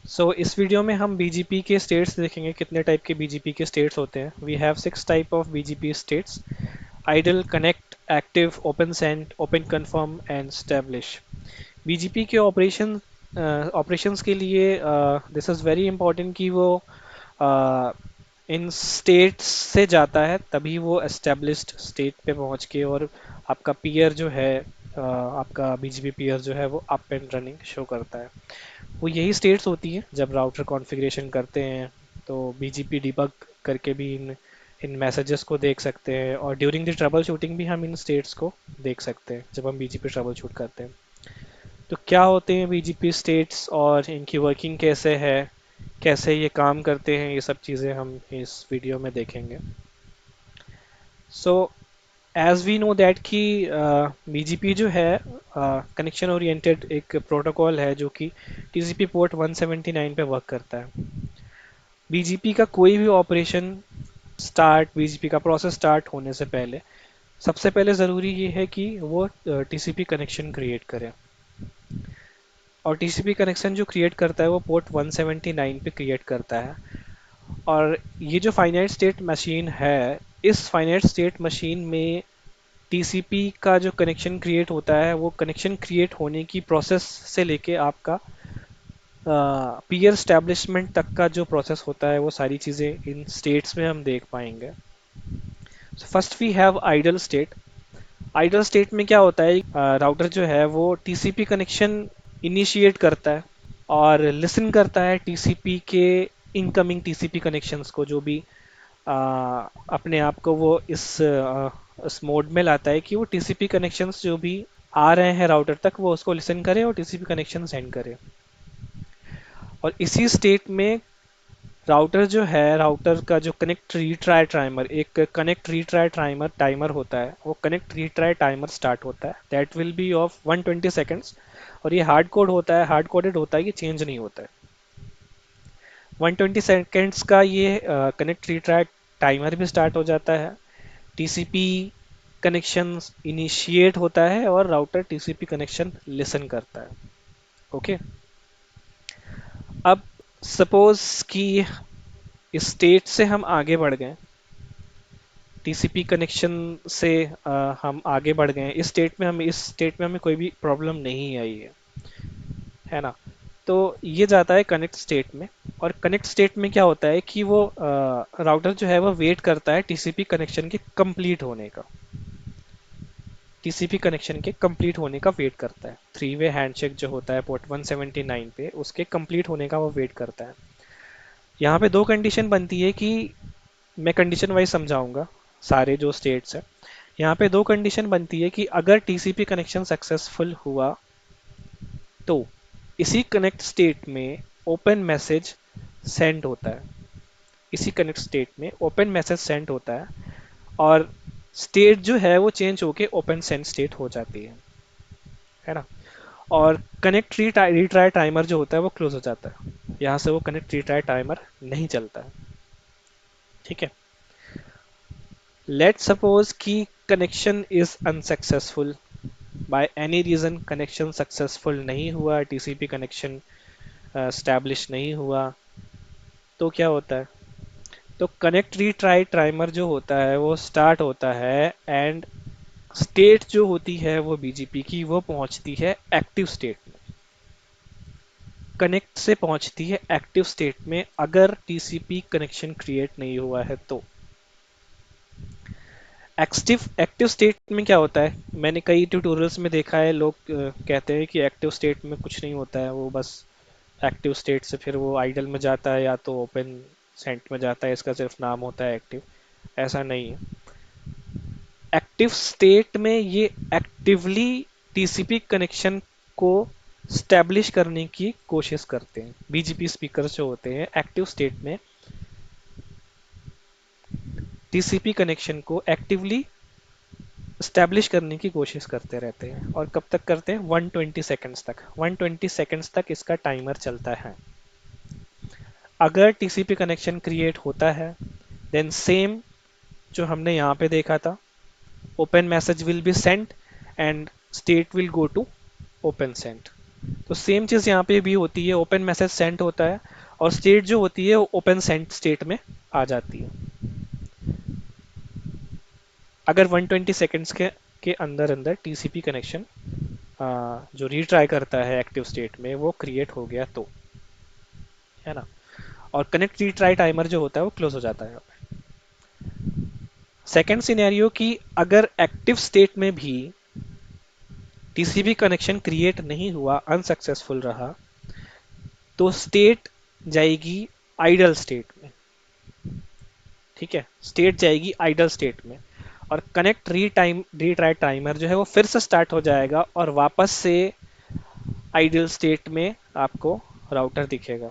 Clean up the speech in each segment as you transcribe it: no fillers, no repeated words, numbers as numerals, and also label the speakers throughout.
Speaker 1: इस वीडियो में हम बीजीपी के स्टेट्स देखेंगे, कितने टाइप के बीजीपी के स्टेट्स होते हैं। We have 6 type of BGP states: idle, connect, active, open sent, open confirm and establish. BGP के ऑपरेशंस के लिए दिस इज़ वेरी इंपॉर्टेंट कि वो uh, इन स्टेट्स से जाता है, तभी वो एस्टेब्लिश्ड स्टेट पे पहुंच के और आपका पीयर जो है, आपका बीजीपी पीयर जो है वो अप एंड रनिंग शो करता है। वो यही स्टेट्स होती हैं जब राउटर कॉन्फ़िगरेशन करते हैं, तो बीजीपी डिबग करके भी इन मैसेजेस को देख सकते हैं, और ड्यूरिंग द ट्रबल शूटिंग भी हम इन स्टेट्स को देख सकते हैं जब हम बीजीपी ट्रबल शूट करते हैं। तो क्या होते हैं बीजीपी स्टेट्स और इनकी वर्किंग कैसे है, कैसे ये काम करते हैं, ये सब चीज़ें हम इस वीडियो में देखेंगे। So as we know that कि बीजीपी जो है कनेक्शन ओरिएंटेड एक प्रोटोकॉल है जो कि टीसीपी पोर्ट 179 पे वर्क करता है। बीजीपी का कोई भी ऑपरेशन स्टार्ट, बीजीपी का प्रोसेस स्टार्ट होने से पहले सबसे पहले ज़रूरी ये है कि वो टीसीपी कनेक्शन क्रिएट करे, और टीसीपी कनेक्शन जो क्रिएट करता है वो पोर्ट 179 पे क्रिएट करता है। और ये जो फाइनाइट स्टेट मशीन है, इस फाइनाइट स्टेट मशीन में टीसीपी का जो कनेक्शन क्रिएट होता है, वो कनेक्शन क्रिएट होने की प्रोसेस से लेके आपका पीयर स्टैब्लिशमेंट तक का जो प्रोसेस होता है, वो सारी चीज़ें इन स्टेट्स में हम देख पाएंगे। First we have idle state. Idle state में क्या होता है, राउटर जो है वो टीसीपी कनेक्शन इनिशिएट करता है और लिसन करता है टीसीपी के इनकमिंग टीसीपी कनेक्शंस को, जो भी अपने आप को वो इस मोड में लाता है कि वो टीसीपी कनेक्शंस जो भी आ रहे हैं राउटर तक, वो उसको लिसन करे और टीसीपी कनेक्शन सेंड करे। और इसी स्टेट में राउटर जो है, राउटर का जो कनेक्ट रीट्राई टाइमर, एक कनेक्ट रीट्राई टाइमर टाइमर होता है, वो कनेक्ट रीट्राई टाइमर स्टार्ट होता है। That will be of 120 seconds, और ये हार्ड कोड होता है, हार्ड कोडेड होता है, ये चेंज नहीं होता है। 120 सेकेंड्स का ये कनेक्ट रीट्राई टाइमर भी स्टार्ट हो जाता है, टीसीपी कनेक्शन इनिशिएट होता है और राउटर टीसीपी कनेक्शन लिसन करता है। ओके, अब सपोज कि इस स्टेट से हम आगे बढ़ गए, टीसीपी कनेक्शन से हम आगे बढ़ गए इस स्टेट में हमें कोई भी प्रॉब्लम नहीं आई है ना। तो ये जाता है कनेक्ट स्टेट में, और कनेक्ट स्टेट में क्या होता है कि वो राउटर जो है वो वेट करता है टीसीपी कनेक्शन के कंप्लीट होने का, टीसीपी कनेक्शन के कंप्लीट होने का वेट करता है। थ्री वे हैंडशेक जो होता है पोर्ट 179 पे, उसके कंप्लीट होने का वो वेट करता है। यहाँ पे दो कंडीशन बनती है कि, मैं कंडीशन वाइज समझाऊंगा सारे जो स्टेट्स हैं। यहाँ पे दो कंडीशन बनती है कि अगर टीसीपी कनेक्शन सक्सेसफुल हुआ तो इसी कनेक्ट स्टेट में ओपन मैसेज सेंड होता है, इसी कनेक्ट स्टेट में ओपन मैसेज सेंड होता है, और स्टेट जो है वो चेंज होके ओपन सेंड स्टेट हो जाती है ना। और कनेक्ट रीट्राई टाइमर जो होता है वो क्लोज हो जाता है, यहाँ से वो कनेक्ट रीट्राई टाइमर नहीं चलता है। ठीक है, लेट सपोज कि connection is unsuccessful, by any reason connection successful नहीं हुआ, टीसीपी कनेक्शन स्टैब्लिश नहीं हुआ, तो क्या होता है, तो कनेक्ट रीट्राई टाइमर जो होता है वो स्टार्ट होता है, एंड स्टेट जो होती है वो बीजीपी की, वो पहुंचती है एक्टिव स्टेट में, कनेक्ट से पहुंचती है एक्टिव स्टेट में अगर टीसीपी कनेक्शन क्रिएट नहीं हुआ है तो। एक्टिव एक्टिव स्टेट में क्या होता है, मैंने कई ट्यूटोरियल्स में देखा है, लोग कहते हैं कि एक्टिव स्टेट में कुछ नहीं होता है, वो बस एक्टिव स्टेट से फिर वो आइडल में जाता है या तो ओपन सेंट में जाता है, इसका सिर्फ नाम होता है एक्टिव। ऐसा नहीं है, एक्टिव स्टेट में ये एक्टिवली टीसीपी कनेक्शन को स्टैब्लिश करने की कोशिश करते हैं। बीजीपी स्पीकर्स जो होते हैं एक्टिव स्टेट में टीसीपी कनेक्शन को एक्टिवली स्टैब्लिश करने की कोशिश करते रहते हैं, और कब तक करते हैं, 120 सेकंड्स तक। 120 सेकंड्स तक इसका टाइमर चलता है। अगर टीसीपी कनेक्शन क्रिएट होता है, देन सेम जो हमने यहाँ पे देखा था, open message will be sent and state will go to open sent. तो सेम चीज़ यहाँ पे भी होती है, ओपन मैसेज सेंड होता है और स्टेट जो होती है वो ओपन सेंड स्टेट में आ जाती है। अगर 120 सेकेंड्स के अंदर अंदर टीसीपी कनेक्शन जो रीट्राई करता है एक्टिव स्टेट में वो क्रिएट हो गया तो, है ना। और कनेक्ट रीट्राई टाइमर जो होता है वो क्लोज हो जाता है। सेकेंड सिनेरियो कि अगर एक्टिव स्टेट में भी टीसीपी कनेक्शन क्रिएट नहीं हुआ, अनसक्सेसफुल रहा, तो स्टेट जाएगी आइडल स्टेट में। ठीक है, स्टेट जाएगी आइडल स्टेट में और कनेक्ट रीट्राई टाइमर जो है वो फिर से स्टार्ट हो जाएगा और वापस से आइडल स्टेट में आपको राउटर दिखेगा।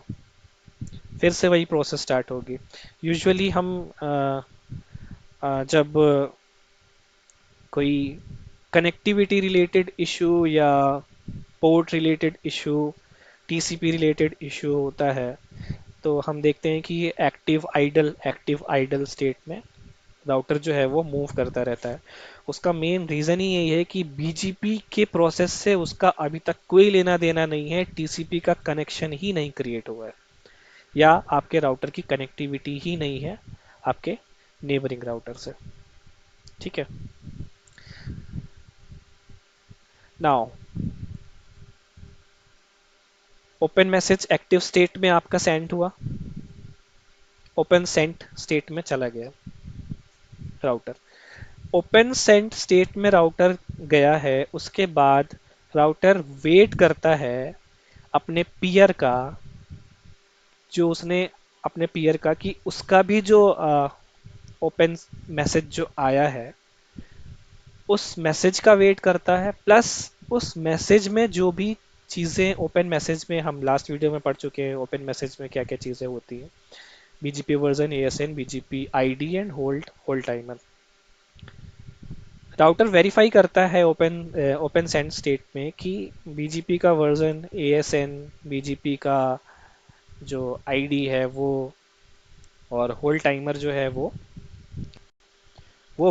Speaker 1: फिर से वही प्रोसेस स्टार्ट होगी। यूजुअली हम जब कोई कनेक्टिविटी रिलेटेड इशू या port related issue, TCP related issue होता है, तो हम देखते हैं कि ये एक्टिव आइडल स्टेट में राउटर जो है वो मूव करता रहता है। उसका मेन रीज़न ही यही है कि बीजीपी के प्रोसेस से उसका अभी तक कोई लेना देना नहीं है, टीसीपी का कनेक्शन ही नहीं क्रिएट हुआ है या आपके राउटर की कनेक्टिविटी ही नहीं है आपके नेबरिंग राउटर से। ठीक है। Now open message active state में आपका सेंड हुआ, ओपन सेंट स्टेट में चला गया राउटर। ओपन सेंट स्टेट में राउटर गया है, उसके बाद राउटर वेट करता है अपने पीयर का, जो उसने अपने पीयर का कि उसका भी जो ओपन मैसेज जो आया है उस मैसेज का वेट करता है, प्लस उस मैसेज में जो भी चीज़ें ओपन मैसेज में हम लास्ट वीडियो में पढ़ चुके हैं, ओपन मैसेज में क्या क्या चीज़ें होती हैं, BGP version, ASN, BGP ID and hold hold timer. Router verify करता है ओपन सेंड स्टेट में कि बीजीपी का वर्जन, एएसएन, बीजीपी का जो आईडी है वो और होल्ड टाइमर जो है वो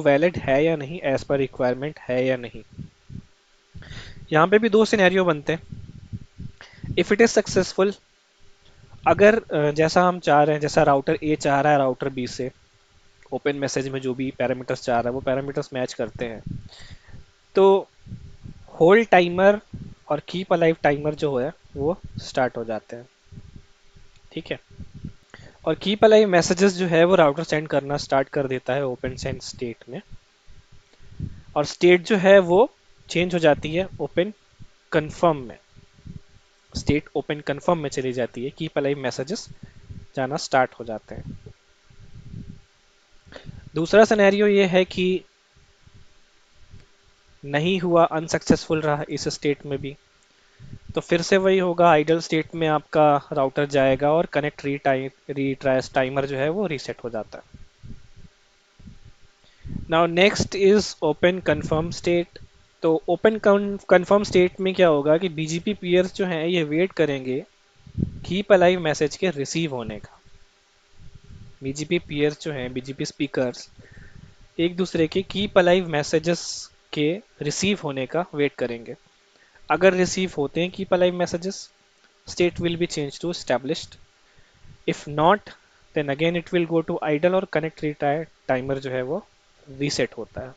Speaker 1: वैलिड है या नहीं, एज पर रिक्वायरमेंट है या नहीं। यहाँ पे भी दो सिनेरियो बनते हैं। इफ इट इज सक्सेसफुल, अगर जैसा हम चाह रहे हैं, जैसा राउटर ए चाह रहा है राउटर बी से, ओपन मैसेज में जो भी पैरामीटर्स चाह रहा है वो पैरामीटर्स मैच करते हैं, तो होल्ड टाइमर और कीप अलाइव टाइमर जो है वो स्टार्ट हो जाते हैं। ठीक है। और कीप अलाइव मैसेजेस जो है वो राउटर सेंड करना स्टार्ट कर देता है ओपन सेंड स्टेट में, और स्टेट जो है वो चेंज हो जाती है ओपन कंफर्म में। स्टेट ओपन कंफर्म में चली जाती है, कीप अलाइव मैसेजेस जाना स्टार्ट हो जाते हैं। दूसरा सिनेरियो ये है कि नहीं हुआ, अनसक्सेसफुल रहा इस स्टेट में भी, तो फिर से वही होगा, आइडल स्टेट में आपका राउटर जाएगा और कनेक्ट रीट्राइस टाइमर जो है वो रीसेट हो जाता है। Now next is open confirm state. तो ओपन कंफर्म स्टेट में क्या होगा कि बीजीपी पीयर्स जो हैं ये वेट करेंगे कीप अलाइव मैसेज के रिसीव होने का। बीजीपी पीयर्स जो हैं, बीजीपी स्पीकर्स, एक दूसरे के कीप अलाइव मैसेजेस के रिसीव होने का वेट करेंगे। अगर रिसीव होते हैं keep alive messages, state will be changed to established. If not, then again it will go to idle और connect retry timer जो है वो reset होता है।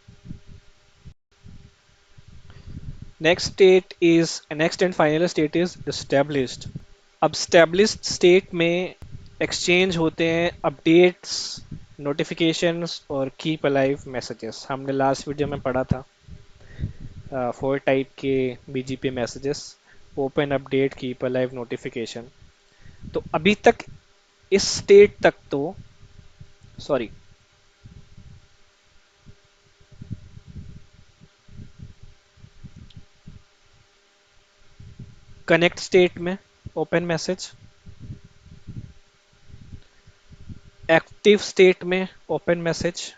Speaker 1: Next and final state is established. अब established state में exchange होते हैं updates, notifications और keep alive messages। हमने लास्ट वीडियो में पढ़ा था 4 टाइप के BGP messages, open, update, keep alive, notification. तो अभी तक इस स्टेट तक तो, सॉरी, कनेक्ट स्टेट में ओपन मैसेज, एक्टिव स्टेट में ओपन मैसेज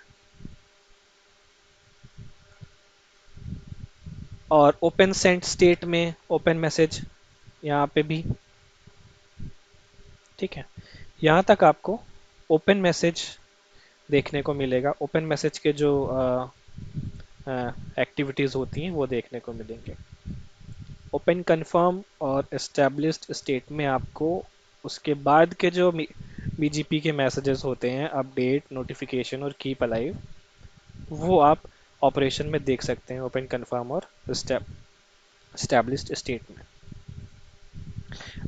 Speaker 1: और ओपन सेंट स्टेट में ओपन मैसेज यहाँ पे भी। ठीक है, यहाँ तक आपको ओपन मैसेज देखने को मिलेगा, ओपन मैसेज के जो एक्टिविटीज होती हैं वो देखने को मिलेंगे। ओपन कन्फर्म और एस्टेब्लिश्ड स्टेट में आपको उसके बाद के जो बीजीपी के मैसेजेस होते हैं, अपडेट, नोटिफिकेशन और कीप अलाइव, वो आप ऑपरेशन में देख सकते हैं ओपन कन्फर्म और एस्टेब्लिश्ड स्टेट में।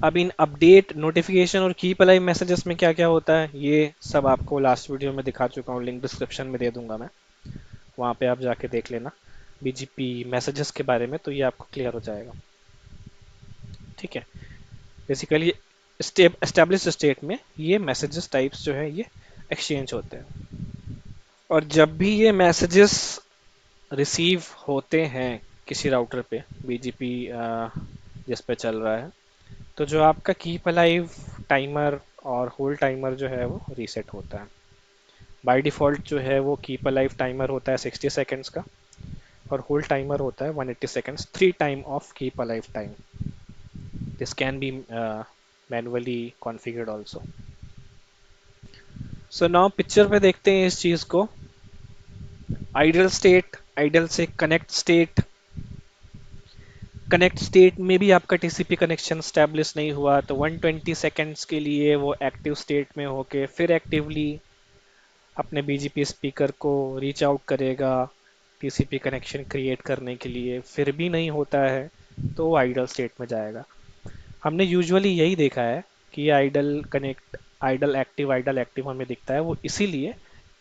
Speaker 1: अब इन अपडेट, नोटिफिकेशन और कीप अलाइव मैसेजेस में क्या क्या होता है, ये सब आपको लास्ट वीडियो में दिखा चुका हूँ, लिंक डिस्क्रिप्शन में दे दूंगा मैं, वहाँ पे आप जाके देख लेना बीजीपी मैसेजेस के बारे में, तो ये आपको क्लियर हो जाएगा। ठीक है, बेसिकली एस्टेब्लिश स्टेट में ये मैसेजेस टाइप्स जो है ये एक्सचेंज होते हैं। और जब भी ये मैसेजेस रिसीव होते हैं किसी राउटर पे, बीजीपी जिस पे चल रहा है, तो जो आपका कीप अलाइव टाइमर और होल्ड टाइमर जो है वो रीसेट होता है। बाय डिफ़ॉल्ट जो है वो कीप अलाइव टाइमर होता है 60 सेकेंड्स का, और होल्ड टाइमर होता है 180 seconds, 3 time of keep alive time. This can be manually configured also. So now picture पे देखते हैं इस चीज़ को। आइडल स्टेट, आइडल से कनेक्ट स्टेट, कनेक्ट स्टेट में भी आपका टीसीपी कनेक्शन स्टैब्लिश नहीं हुआ तो 120 सेकेंड्स के लिए वो एक्टिव स्टेट में होके फिर एक्टिवली अपने बीजीपी स्पीकर को रीच आउट करेगा टीसीपी कनेक्शन क्रिएट करने के लिए, फिर भी नहीं होता है तो वो आइडल स्टेट में जाएगा। हमने यूजुअली यही देखा है कि आइडल कनेक्ट, आइडल एक्टिव हमें दिखता है, वो इसीलिए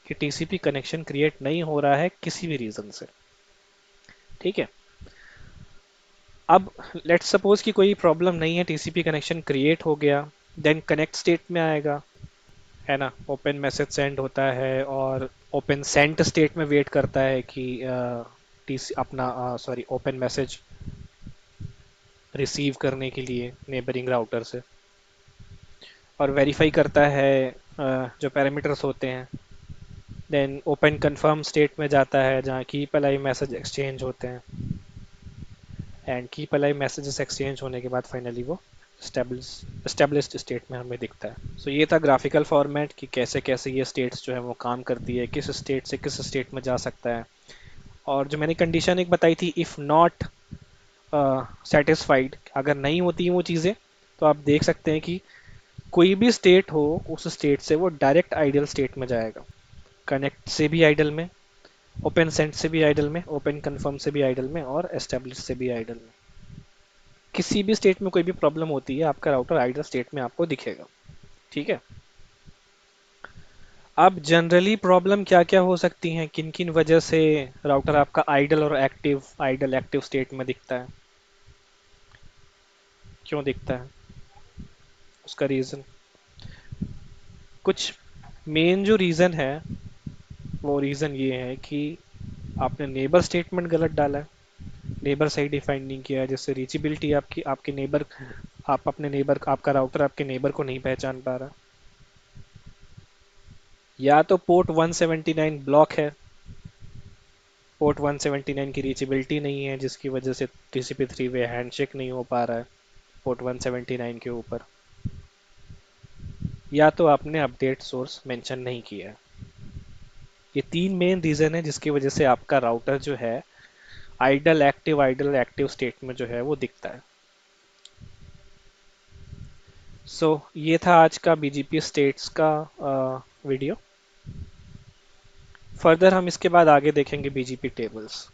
Speaker 1: कि टीसीपी कनेक्शन क्रिएट नहीं हो रहा है किसी भी रीजन से। ठीक है, अब लेट्स सपोज कि कोई प्रॉब्लम नहीं है, टीसीपी कनेक्शन क्रिएट हो गया, देन कनेक्ट स्टेट में आएगा, है ना, ओपन मैसेज सेंड होता है और ओपन सेंट स्टेट में वेट करता है कि टीसी अपना सॉरी ओपन मैसेज रिसीव करने के लिए नेबरिंग राउटर से, और वेरीफाई करता है जो पैरामीटर्स होते हैं। देन ओपन कंफर्म स्टेट में जाता है जहाँ कीप अलाइव मैसेज एक्सचेंज होते हैं, and keep alive messages exchange होने के बाद फाइनली वो एस्टेब्लिश्ड स्टेट में हमें दिखता है। सो ये था ग्राफिकल फॉर्मेट कि कैसे कैसे ये स्टेट्स जो है वो काम करती है, किस स्टेट से किस स्टेट में जा सकता है। और जो मैंने कंडीशन एक बताई थी, इफ़ नॉट सेटिस्फाइड, अगर नहीं होती वो चीज़ें, तो आप देख सकते हैं कि कोई भी स्टेट हो उस स्टेट से वो डायरेक्ट आइडियल स्टेट में जाएगा। कनेक्ट से भी आइडल में, ओपन सेंट से भी आइडल में, ओपन कंफर्म से भी आइडल में, और एस्टेब्लिश से भी आइडल में। किसी भी स्टेट में कोई भी प्रॉब्लम होती है आपका राउटर आइडल स्टेट में आपको दिखेगा। ठीक है, अब जनरली प्रॉब्लम क्या क्या हो सकती हैं, किन किन वजह से राउटर आपका आइडल और एक्टिव, आइडल एक्टिव स्टेट में दिखता है, क्यों दिखता है, उसका रीज़न, कुछ मेन जो रीज़न है वो रीज़न ये है कि आपने नेबर स्टेटमेंट गलत डाला है, नेबर सही डिफाइन नहीं किया है, जिससे रीचेबिलिटी आपकी, आपके नेबर, आप अपने नेबर, आपका राउटर आपके नेबर को नहीं पहचान पा रहा, या तो पोर्ट 179 ब्लॉक है, पोर्ट 179 की रीचेबिलिटी नहीं है जिसकी वजह से टीसीपी थ्री वे हैंडशेक नहीं हो पा रहा है पोर्ट 179 के ऊपर, या तो आपने अपडेट सोर्स मेंशन नहीं किया है। ये तीन मेन रीज़न है जिसकी वजह से आपका राउटर जो है आइडल एक्टिव स्टेट में जो है वो दिखता है। सो ये था आज का बीजीपी स्टेट्स का वीडियो। फर्दर हम इसके बाद आगे देखेंगे बीजीपी टेबल्स।